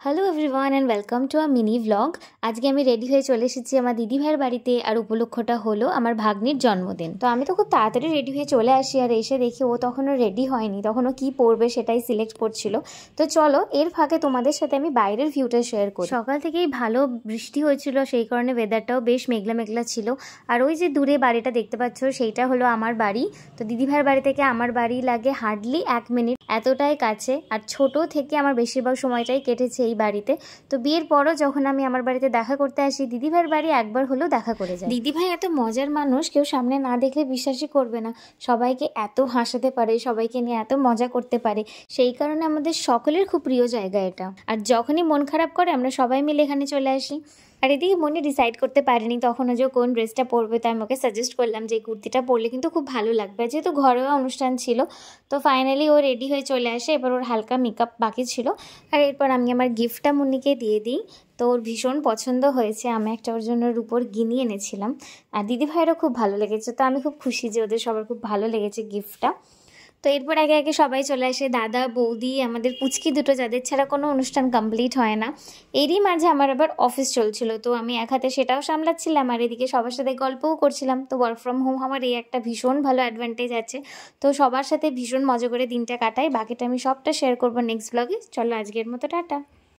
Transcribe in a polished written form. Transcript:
Hello everyone and welcome to a mini vlog. আজকে আমি ready হয়ে চলে এসেছি আমার দিদি ভাইয়ের বাড়িতে, আর উপলক্ষটা হলো আমার ভাগ্নির জন্মদিন। তো আমি তো খুব তাড়াতাড়ি রেডি হয়ে চলে আসি, আর এসে দেখি ও তখনও রেডি হয়নি, তখনও কি পরবে সেটাই সিলেক্ট করছিল। তো চলো এর ফাঁকে তোমাদের সাথে আমি বাইরের ভিউটা শেয়ার করি। সকাল থেকেই ভালো বৃষ্টি হয়েছিল, সেই কারণে ওয়েদারটাও বেশ মেঘলা মেঘলা ছিল। আর ওই যে দূরে বাড়িটা দেখতে পাচ্ছ সেইটা হলো আমার বাড়ি। তো দিদি ভাইয়ের বাড়ি থেকে আমার বাড়ি লাগে হার্ডলি 1 মিনিট, এতটাই কাছে। আর ছোট থেকে আমার বেশিরভাগ সময়টাই কেটেছে এই বাড়িতে। তো বিয়ের পরও যখন আমি আমার বাড়িতে দেখা করতে আসি, দিদিভাইয়ের বাড়ি একবার হলেও দেখা করে যাই। দিদিভাই এত মজার মানুষ, কেউ সামনে না দেখলে বিশ্বাসই করবে না। সবাইকে এত হাসাতে পারে, সবাইকে নিয়ে এত মজা করতে পারে, সেই কারণে আমাদের সকলের খুব প্রিয় জায়গা এটা। আর যখনই মন খারাপ করে আমরা সবাই মিলে এখানে চলে আসি। আর এদিকে মনে ডিসাইড করতে পারিনি তখনও যে কোন ড্রেসটা পরবে, তাই আমি ওকে সাজেস্ট করলাম যে এই কুর্তিটা পরলে কিন্তু খুব ভালো লাগবে, যেহেতু ঘরোয়া অনুষ্ঠান ছিল। তো ফাইনালি ও রেডি হয়ে চলে আসে, এবার ওর হালকা মেকআপ বাকি ছিল। আর এরপর আমি আমার গিফটটা মুন্নিকে দিয়ে দিই। তো ওর ভীষণ পছন্দ হয়েছে, আমি একটা ওর জন্য রূপোর গিনি এনেছিলাম, আর দিদিভাইয়েরও খুব ভালো লেগেছে। তো আমি খুব খুশি যে ওদের সবার খুব ভালো লেগেছে গিফটটা। তো এরপর একে একে সবাই চলে আসে, দাদা বৌদি, আমাদের পুচকি দুটো, যাদের ছাড়া কোনো অনুষ্ঠান কমপ্লিট হয় না। এরই মাঝে আমার আবার অফিস চলছিল, তো আমি এক হাতে সেটাও সামলাচ্ছিলাম, আর এদিকে সবার সাথে গল্পও করছিলাম। তো ওয়ার্ক ফ্রম হোম আমার এই একটা ভীষণ ভালো অ্যাডভান্টেজ আছে। তো সবার সাথে ভীষণ মজা করে দিনটা কাটাই। বাকিটা আমি সবটা শেয়ার করবো নেক্সট ব্লগে। চলো আজকের মতো টাটা।